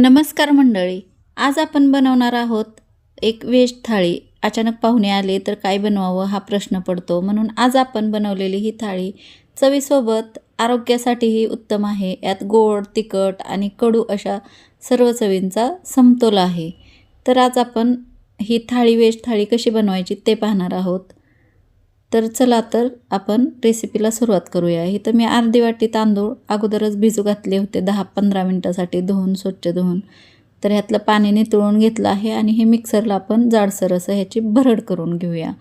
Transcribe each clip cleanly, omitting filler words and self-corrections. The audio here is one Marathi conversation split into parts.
नमस्कार मंडळी, आज आपण बनवणार आहोत एक व्हेज थाळी। अचानक पाहुणे आले तर काय बनवावं हा प्रश्न पडतो, म्हणून आज आपण बनवलेली ही थाळी चवीसोबत आरोग्यासाठीही उत्तम आहे। यात गोड, तिखट आणि कडू अशा सर्व चवींचा समतोल आहे। तर आज आपण ही थाळी व्हेज थाळी कशी बनवायची ते पाहणार आहोत। तर चला तर आपण रेसिपीला सुरुवात करूया। इथं मी अर्धी वाटी तांदूळ अगोदरच भिजू घातले होते 10-15 मिनिटासाठी स्वच्छ धुवून। तर ह्यातलं पाणी नितळून घेतलं आहे आणि हे मिक्सरला आपण जाडसर असं ह्याची भरड करून घेऊया।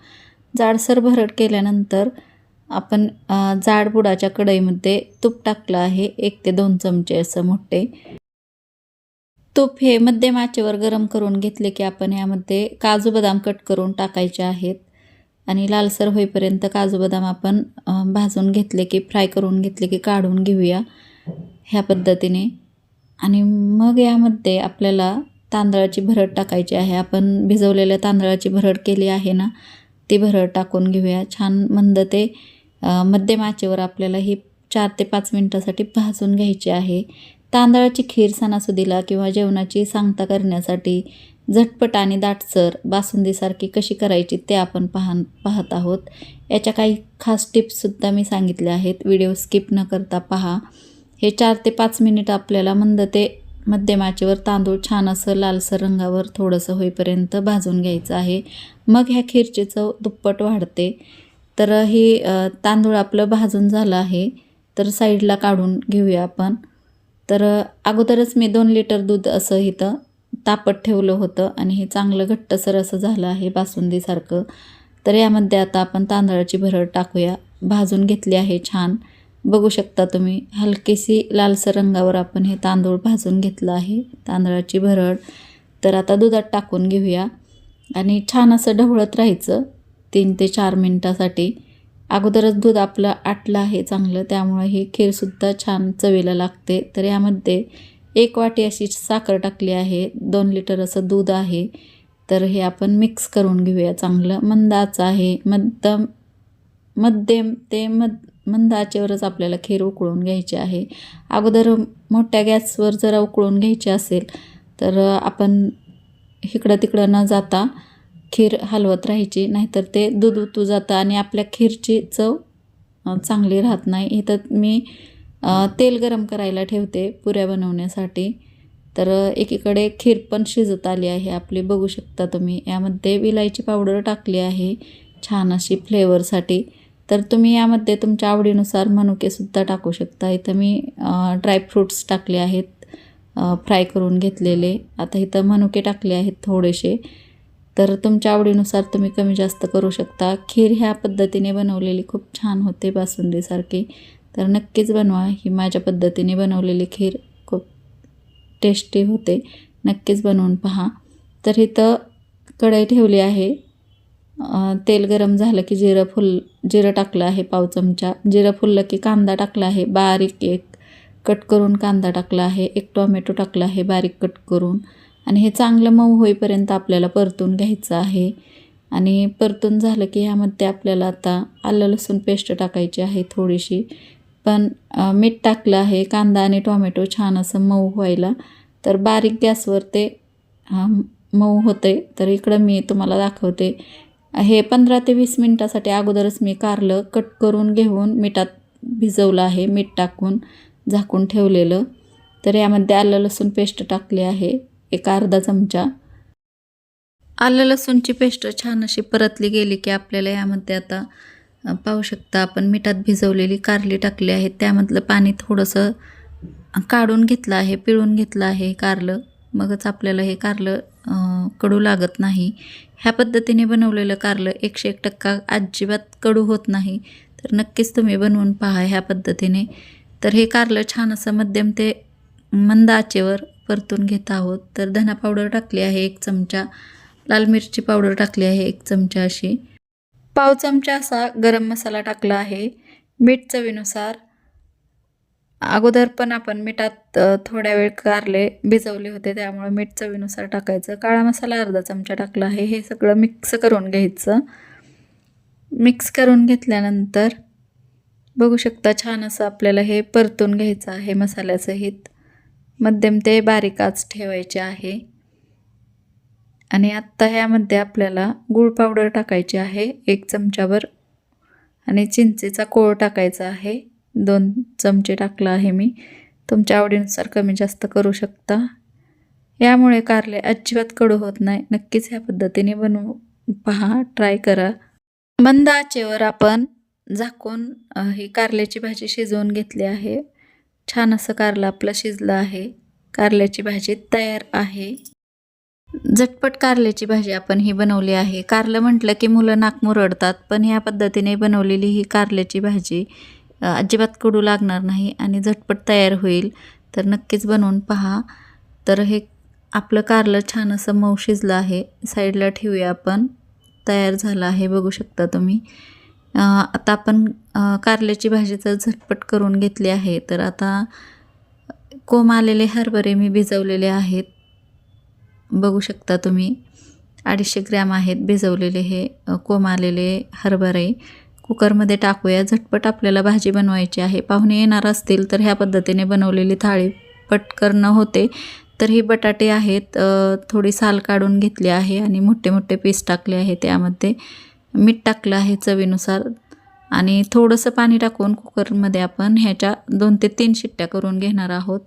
जाडसर भरड केल्यानंतर आपण जाड बुडाच्या कढईमध्ये तूप टाकलं आहे 1 ते 2 चमचे असं मोठे। तूप हे मध्यम आचेवर गरम करून घेतले की आपण यामध्ये काजू बदाम कट करून टाकायचे आहेत आणि लालसर होईपर्यंत काजू बदाम आपण भाजून घेतले की फ्राय करून घेतले की काढून घेऊया ह्या पद्धतीने। आणि मग यामध्ये आपल्याला तांदळाची भरड टाकायची आहे। आपण भिजवलेल्या तांदळाची भरड केली आहे ना, ती भरड टाकून घेऊया। छान मंद ते मध्यम आचेवर आपल्याला ही 4 ते 5 मिनिटासाठी भाजून घ्यायची आहे। तांदळाची खीर सणासुदीला किंवा जेवणाची सांगता करण्यासाठी झटपट आणि दाटसर बासुंदीसारखी कशी करायची ते आपण पाहत आहोत। याच्या काही खास टिप्ससुद्धा मी सांगितल्या आहेत, व्हिडिओ स्किप न करता पहा। हे 4 ते 5 मिनिट आपल्याला मंद ते मध्यम आचेवर तांदूळ छान असं लालसर रंगावर थोडंसं होईपर्यंत भाजून घ्यायचं आहे। मग ह्या खीरची चव दुप्पट वाढते। तर ही तांदूळ आपलं भाजून झालं आहे, तर साईडला काढून घेऊया आपण। तर अगोदरच मी 2 लिटर दूध असं इथं तापत ठेवलं होतं आणि हे चांगलं घट्टसर असं झालं आहे बासुंदीसारखं। तर यामध्ये आता आपण तांदळाची भरड टाकूया। भाजून घेतली आहे छान, बघू शकता तुम्ही हलकीशी लालसर रंगावर आपण हे तांदूळ भाजून घेतलं आहे तांदळाची भरड। तर आता दुधात टाकून घेऊया आणि छान असं ढवळत राहायचं 3 ते 4 मिनिटासाठी। अगोदरच दूध आपलं आटलं आहे चांगलं, त्यामुळे ही खीरसुद्धा छान चवीला लागते। तर यामध्ये 1 वाटी अशी साखर टाकली आहे, 2 लिटर असं दूध आहे। तर हे आपण मिक्स करून घेऊया चांगलं। मंद आच आहे, मध्यम ते मंद आचेवरच आपल्याला खीर उकळून घ्यायची आहे। अगोदर मोठ्या गॅसवर जर उकळून घ्यायची असेल तर आपण इकडं तिकडं न जाता खीर हलवत राहायची, नाहीतर ते दूध उतू जातं आणि आपल्या खीरची चव चांगली राहत नाही। इथं मी तेल गरम करायला ठेवते पुऱ्या बनवण्यासाठी। तर एकीकडे खीर पण शिजत आली आहे आपली, बघू शकता तुम्ही। यामध्ये विलायची पावडर टाकली आहे छान अशी फ्लेवरसाठी। तर तुम्ही यामध्ये तुमच्या आवडीनुसार मनुकेसुद्धा टाकू शकता। इथं मी ड्रायफ्रूट्स टाकले आहेत फ्राय करून घेतलेले। आता इथं मनुके टाकले आहेत थोडेसे, तर तुमच्या आवडीनुसार तुम्ही कमी जास्त करू शकता। खीर ह्या पद्धतीने बनवलेली खूप छान होते बासुंदीसारखी, तर नक्कीच बनवा। ही माझ्या पद्धतीने बनवलेली खीर खूप टेस्टी होते, नक्कीच बनवून पहा। तर इथं कढई ठेवली आहे, तेल गरम झालं की जिरं टाकलं आहे 1 चमचा। जिरं फुललं की कांदा टाकला आहे बारीक, 1 कट करून कांदा टाकला आहे। 1 टोमॅटो टाकला आहे बारीक कट करून आणि हे चांगलं मऊ होईपर्यंत आपल्याला परतून घ्यायचं आहे। आणि परतून झालं की ह्यामध्ये आपल्याला आता आलं लसूण पेस्ट टाकायची आहे थोडीशी, पण मीठ टाकलं आहे कांदा आणि टोमॅटो छान असं मऊ व्हायला। तर बारीक गॅसवर ते मऊ होते। तर इकडं मी तुम्हाला दाखवते, हे 15 ते 20 मिनिटासाठी अगोदरच मी कारलं कट करून घेऊन मिठात भिजवलं आहे, मीठ टाकून झाकून ठेवलेलं। तर यामध्ये आलं लसूण पेस्ट टाकली आहे 1 अर्धा चमचा। आलं लसूणची पेस्ट छान अशी परतली गेली की आपल्याला यामध्ये आता पाहू शकता आपण मिठात भिजवलेली कारली टाकली आहे। त्यामधलं पाणी थोडंसं काढून घेतलं आहे, पिळून घेतलं आहे कारलं, मगच आपल्याला हे कारलं कडू लागत नाही। ह्या पद्धतीने बनवलेलं कारलं 101% अजिबात कडू होत नाही। तर नक्कीच तुम्ही बनवून पहा ह्या पद्धतीने। तर हे कारलं छान असं मध्यम ते मंद आचेवर परतून घेत आहोत। तर धना पावडर टाकली आहे 1 चमचा, लाल मिरची पावडर टाकली आहे 1 चमचा अशी, 1/2 चमचा असा गरम मसाला टाकला आहे, मीठ चवीनुसार। अगोदर पण आपण मिठात थोड्या वेळ कारले भिजवले होते, त्यामुळे मीठ चवीनुसार टाकायचं। काळा मसाला अर्धा चमचा टाकला आहे। हे सगळं मिक्स करून घ्यायचं। मिक्स करून घेतल्यानंतर बघू शकता छान असं आपल्याला हे परतून घ्यायचं आहे मसाल्यासहित। मध्यम ते बारीक आच ठेवायचे आहे. आणि आत्ता ह्यामध्ये आपल्याला गूळ पावडर टाकायची आहे 1 चमचाभर आणि चिंचेचा कोळ टाकायचा आहे 2 चमचे टाकला आहे मी. तुमच्या आवडीनुसार कमी जास्त करू शकता. यामुळे कारले अजिबात कडू होत नाही. नक्कीच ह्या पद्धतीने बनवून पहा, ट्राय करा. मंद आचेवर आपण झाकून ही कारल्याची भाजी शिजवून घेतली आहे. छान असं कारलं आपलं शिजलं आहे. कारल्याची भाजी तयार आहे. झटपट कारल्याची भाजी आपण ही बनवली आहे. कारलं म्हटलं की मुलं नाक मुरडतात, पण ह्या पद्धतीने बनवलेली ही कारल्याची भाजी अजिबात कडू लागणार नाही आणि झटपट तयार होईल. तर नक्कीच बनवून पहा. तर हे आपलं कारलं छान असं मऊ शिजलं आहे. साईडला ठेवूया आपण. तयार झालं आहे बघू शकता तुम्ही. आता आपण कारल्याची भाजी तर झटपट करून घेतली आहे. तर आता कोंब आलेले हरभरे मी भिजवलेले आहेत. बघू शकता तुम्ही 250 ग्रॅम आहेत भिजवलेले हे कोंब आलेले हरभरे. कुकरमध्ये टाकूया. झटपट आपल्याला भाजी बनवायची आहे. पाहुणे येणार असतील तर ह्या पद्धतीने बनवलेली थाळी पटकन होते. तर ही बटाटे आहेत, थोडी साल काढून घेतली आहे आणि मोठे मोठे पीस टाकले आहे. त्यामध्ये मीठ टाकलं आहे चवीनुसार आणि थोडंसं पाणी टाकून कुकरमध्ये आपण ह्याच्या 2 ते 3 शिट्ट्या करून घेणार आहोत.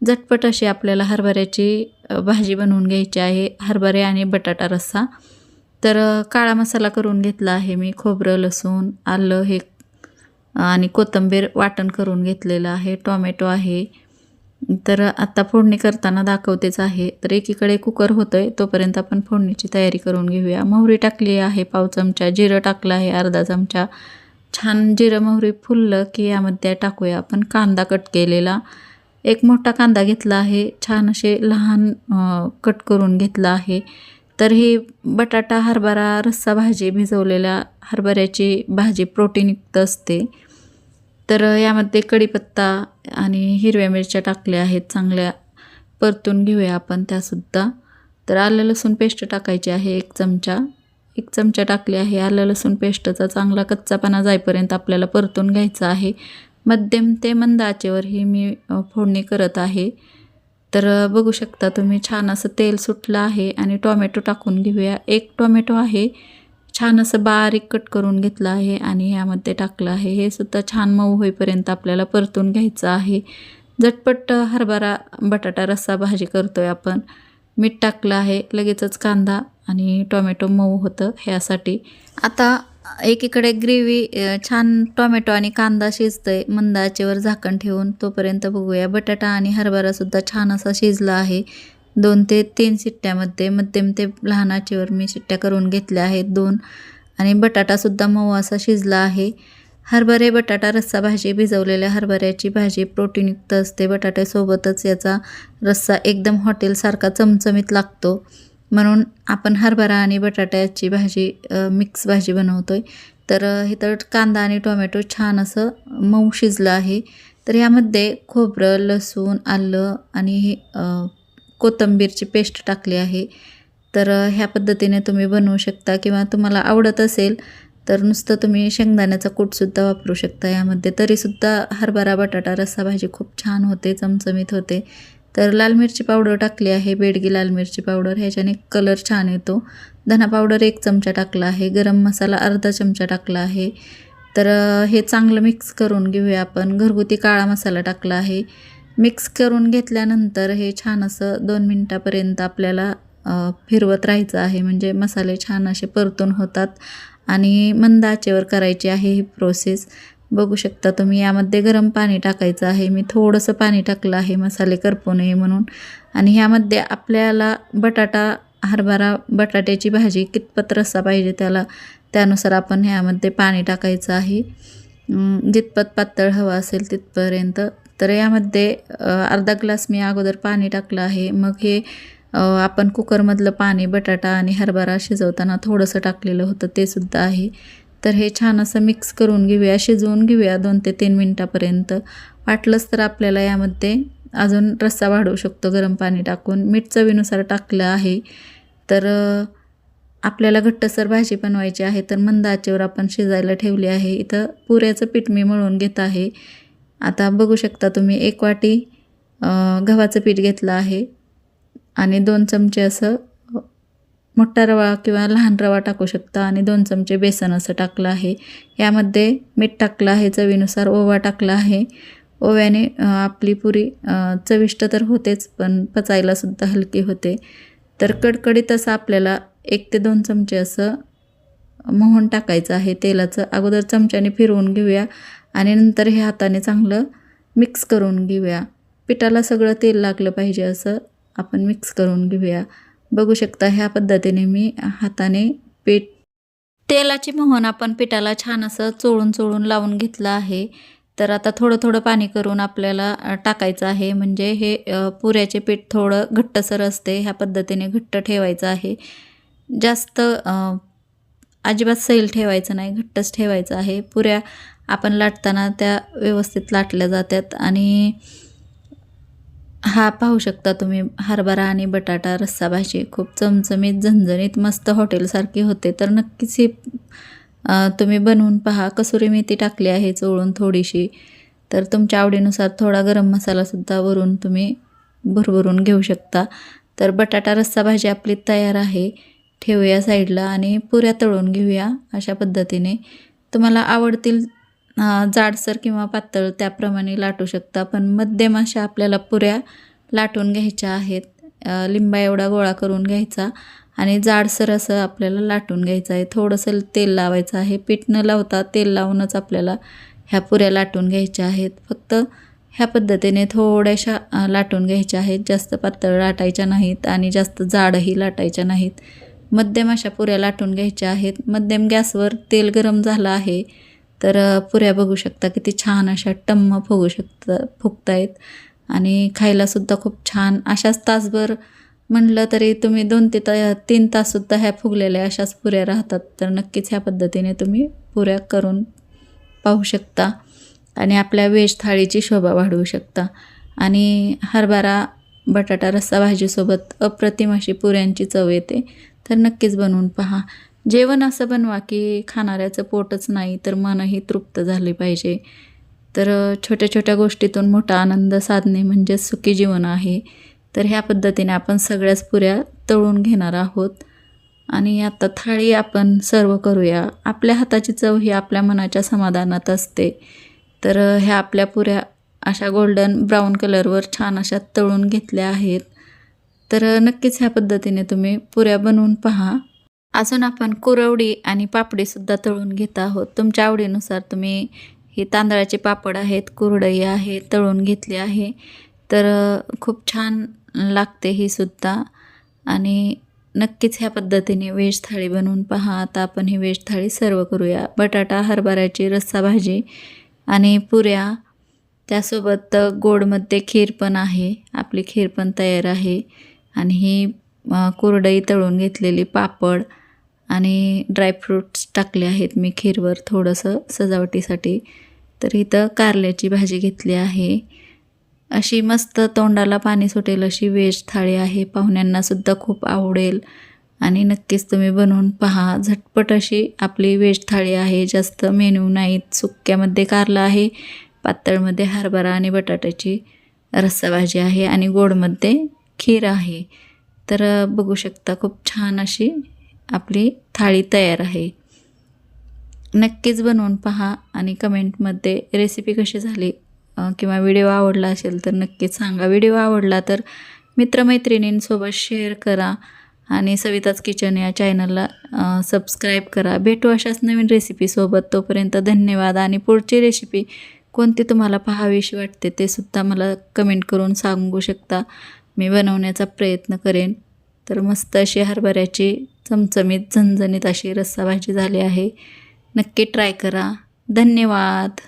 झटपट अशी आपल्याला हरभऱ्याची भाजी बनवून घ्यायची आहे. हरभरे आणि बटाटा रस्सा. तर काळा मसाला करून घेतला आहे मी. खोबरं, लसूण, आलं हे आणि कोथिंबीर वाटण करून घेतलेलं आहे. टोमॅटो आहे. तर आता फोडणी करताना दाखवतेच आहे. तर एकीकडे कुकर होतोय तोपर्यंत आपण फोडणीची तयारी करून घेऊया. मोहरी टाकली आहे 1/2 चमचा. जिरं टाकलं आहे अर्धा चमचा. छान जिरं मोहरी फुललं की यामध्ये टाकूया आपण कांदा कट केलेला. 1 मोठा कांदा घेतला आहे. छान असे लहान कट करून घेतला आहे. तर ही बटाटा हरभरा रस्सा भाजी, भिजवलेल्या हरभऱ्याची भाजी प्रोटीनयुक्त असते. तर यामध्ये कढीपत्ता आणि हिरव्या मिरच्या टाकल्या आहेत. चांगल्या परतून घेऊया आपण त्यासुद्धा. तर आलं लसूण पेस्ट टाकायची आहे 1 चमचा. 1 चमचा टाकली आहे. आलं लसूण पेस्टचा चांगला कच्चापणा जाईपर्यंत आपल्याला परतून घ्यायचं आहे. मध्यम ते मंद आचेवर ही मी फोडणी करत आहे. तर बघू शकता तुम्ही छान असं तेल सुटलं आहे आणि टोमॅटो टाकून घेऊया. 1 टोमॅटो आहे. छान असं बारीक कट करून घेतलं आहे आणि ह्यामध्ये टाकलं आहे. हे सुद्धा छान मऊ होईपर्यंत आपल्याला परतून घ्यायचं आहे. झटपट हरभरा बटाटा रस्सा भाजी करतोय आपण. मीठ टाकलं आहे. लगेचच कांदा आणि टोमॅटो मऊ होतं ह्यासाठी. आता एकीकडे ग्रेव्ही छान टोमॅटो आणि कांदा शिजतोय मंद आचेवर झाकण ठेवून. तोपर्यंत बघूया बटाटा आणि हरभरासुद्धा छान असा शिजला आहे. 2 ते 3 शिट्ट्यामध्ये मध्यम ते लहान आचेवर मी शिट्ट्या करून घेतल्या आहेत 2 आणि बटाटासुद्धा मऊ असा शिजला आहे. हरभरे बटाटा रस्सा भाजी, भिजवलेल्या हरभऱ्याची भाजी प्रोटीनयुक्त असते. बटाट्यासोबतच याचा रस्सा एकदम हॉटेलसारखा चमचमीत लागतो. म्हणून आपण हरभरा आणि बटाट्याची भाजी मिक्स भाजी बनवतोय. तर इथं कांदा आणि टोमॅटो छान असं मऊ शिजलं आहे. तर यामध्ये खोबरं, लसूण, आलं आणि कोथिंबीरची पेस्ट टाकली आहे. तर ह्या पद्धतीने तुम्ही बनवू शकता किंवा तुम्हाला आवडत असेल तर नुसतं तुम्ही शेंगदाण्याचा कूटसुद्धा वापरू शकता यामध्ये. तरीसुद्धा हरभरा बटाटा रस्सा भाजी खूप छान होते, चमचमीत होते. तर लाल मिरची पावडर टाकली आहे, बेडगी लाल मिरची पावडर. ह्याच्याने कलर छान येतो. धना पावडर 1 चमचा टाकला आहे. गरम मसाला अर्धा चमचा टाकला आहे. तर हे चांगलं मिक्स करून घेऊया आपण. घरगुती काळा मसाला टाकला आहे. मिक्स करून घेतल्यानंतर हे छान असं 2 मिनटापर्यंत आपल्याला फिरवत राहायचं आहे. म्हणजे मसाले छान असे परतून होतात आणि मंद आचेवर करायची आहे ही प्रोसेस. बघू शकता तुम्ही. यामध्ये गरम पाणी टाकायचं आहे. मी थोडंसं पाणी टाकलं आहे मसाले करपू नये म्हणून. आणि ह्यामध्ये आपल्याला बटाटा हरभरा बटाट्याची भाजी कितपत रस्सा पाहिजे त्यानुसार आपण ह्यामध्ये पाणी टाकायचं आहे. जितपत पातळ हवा असेल तिथपर्यंत. तर यामध्ये अर्धा ग्लास मी अगोदर पाणी टाकलं आहे. मग हे आपण कुकरमधलं पाणी बटाटा आणि हरभरा शिजवताना थोडंसं टाकलेलं होतं ते सुद्धा आहे. तर हे छान असं मिक्स करून घेऊया, शिजवून घेऊया 2 ते 3 मिनटापर्यंत. वाटलंच तर आपल्याला यामध्ये अजून रस्सा वाढवू शकतो गरम पाणी टाकून. मीठ चवीनुसार टाकलं आहे. तर आपल्याला घट्टसर भाजी बनवायची आहे. तर मंद आचेवर आपण शिजायला ठेवली आहे. इथं पुऱ्याचं पीठ मी मळून घेत आहे. आता बघू शकता तुम्ही 1 वाटी गव्हाचं पीठ घेतलं आहे आणि 2 चमचे असं मोठा रवा किंवा लहान रवा टाकू शकता आणि 2 चमचे बेसन असं टाकलं आहे. यामध्ये मीठ टाकलं आहे, चवीनुसार ओवा टाकला आहे. ओव्याने आपली पुरी चविष्ट तर होतेच, पण पचायलासुद्धा हलकी होते. तर कडकडीत असं आपल्याला 1 ते 2 चमचे असं मोहन टाकायचं आहे तेलाचं. अगोदर चमच्याने फिरवून घेऊया आणि नंतर हे हाताने चांगलं मिक्स करून घेऊया. पिठाला सगळं तेल लागलं पाहिजे असं आपण मिक्स करून घेऊया. बघू शकता ह्या पद्धतीने मी हाताने तेलाची मोहन आपण पिठाला छान असं चोळून लावून घेतलं आहे. तर आता थोडं पाणी करून आपल्याला टाकायचं आहे, म्हणजे हे पुऱ्याचे पीठ थोडं घट्टसर असते. ह्या पद्धतीने घट्ट ठेवायचं आहे. जास्त अजिबात सैल ठेवायचं नाही, घट्टच ठेवायचं आहे. पुऱ्या आपण लाटताना त्या व्यवस्थित लाटल्या जातात. आणि हा पाहू शकता तुम्ही, हरभरा आणि बटाटा रस्सा भाजी खूप चमचमीत, झणझणीत, मस्त हॉटेलसारखी होते. तर नक्कीच ही तुम्ही बनवून पहा. कसुरी मेथी टाकली आहे चोळून थोडीशी. तर तुमच्या आवडीनुसार थोडा गरम मसालासुद्धा वरून तुम्ही भरभरून घेऊ शकता. तर बटाटा रस्सा भाजी आपली तयार आहे. ठेवूया साईडला आणि पुऱ्या तळून घेऊया अशा पद्धतीने. तुम्हाला आवडतील जाडसर किंवा पातळ त्याप्रमाणे लाटू शकता, पण मध्यम अशा आपल्याला पुऱ्या लाटून घ्यायच्या आहेत. लिंबा एवढा गोळा करून घ्यायचा आणि जाडसर असं आपल्याला लाटून घ्यायचं आहे. थोडंसं तेल लावायचं आहे. पीठ न लावता तेल लावूनच आपल्याला ह्या पुऱ्या लाटून घ्यायच्या आहेत. फक्त ह्या पद्धतीने थोड्याशा लाटून घ्यायच्या आहेत. जास्त पातळ लाटायच्या नाहीत आणि जास्त जाडही लाटायच्या नाहीत. मध्यम अशा पुऱ्या लाटून घ्यायच्या आहेत. मध्यम गॅसवर तेल गरम झालं आहे. तर पुऱ्या बघू शकता किती छान अशा टम्म फुगतायत आणि खायलासुद्धा खूप छान. अशाच तासभर म्हणलं तरी तुम्ही 2 ते 3 ताससुद्धा ह्या फुगलेल्या अशाच पुऱ्या राहतात. तर नक्कीच ह्या पद्धतीने तुम्ही पुऱ्या करून पाहू शकता आणि आपल्या व्हेज थाळीची शोभा वाढवू शकता. आणि हरभरा बटाटा रस्सा भाजीसोबत अप्रतिम अशी पुऱ्यांची चव येते. तर नक्कीच बनवून पहा. जेवण असं बनवा की खाणाऱ्याचं पोटच नाही तर मनही तृप्त झाले पाहिजे. तर छोट्या छोट्या गोष्टीतून मोठा आनंद साधणे म्हणजे सुखी जीवन आहे. तर ह्या पद्धतीने आपण सगळ्याच पुऱ्या तळून घेणार आहोत आणि आता थाळी आपण सर्व करूया. आपल्या हाताची चव ही आपल्या मनाच्या समाधानात असते. तर ह्या आपल्या पुऱ्या अशा गोल्डन ब्राऊन कलरवर छान अशा तळून घेतल्या आहेत. तर नक्कीच ह्या पद्धतीने तुम्ही पुऱ्या बनवून पहा. अजून आपण कुरवडी आणि पापडीसुद्धा तळून घेत आहोत. तुमच्या आवडीनुसार तुम्ही हे तांदळाचे पापड आहेत, कुरडई आहे, तळून घेतली आहे. तर खूप छान लागते ही सुद्धा. आणि नक्कीच ह्या पद्धतीने व्हेज थाळी बनवून पहा. आता आपण ही व्हेज थाळी सर्व करूया. बटाटा हरभऱ्याची रस्सा भाजी आणि पुऱ्या, त्यासोबत गोडमध्ये खीर पण आहे. आपली खीर पण तयार आहे आणि ही कुरडई तळून घेतलेली, पापड आणि ड्रायफ्रूट्स टाकले आहेत मी खीरवर थोडंसं सजावटीसाठी. तर इथं कारल्याची भाजी घेतली आहे. अशी मस्त तोंडाला पाणी सुटेल अशी व्हेज थाळी आहे. पाहुण्यांनासुद्धा खूप आवडेल आणि नक्कीच तुम्ही बनवून पहा. झटपट अशी आपली व्हेज थाळी आहे. जास्त मेनू नाहीत. सुक्यामध्ये कारला आहे, पातळमध्ये हरभरा आणि बटाट्याची रस्सा भाजी आहे आणि गोडमध्ये खीर आहे. तर बघू शकता खूप छान अशी आपली थाळी तयार आहे. नक्कीच बनवून पहा आणि कमेंटमध्ये रेसिपी कशी झाली किंवा व्हिडिओ आवडला असेल तर नक्कीच सांगा. व्हिडिओ आवडला तर मित्रमैत्रिणींसोबत शेअर करा आणि सविताच किचन या चॅनलला सबस्क्राईब करा. भेटू अशाच नवीन रेसिपीसोबत. तोपर्यंत धन्यवाद. आणि पुढची रेसिपी कोणती तुम्हाला पाहावीशी वाटते ते सुद्धा मला कमेंट करून सांगू शकता. मी बनवण्याचा प्रयत्न करेन. तर मस्त अशी हरभऱ्याची चमचमीत झणझणीत अशी रस्सा भाजी झाली आहे. नक्की ट्राय करा. धन्यवाद.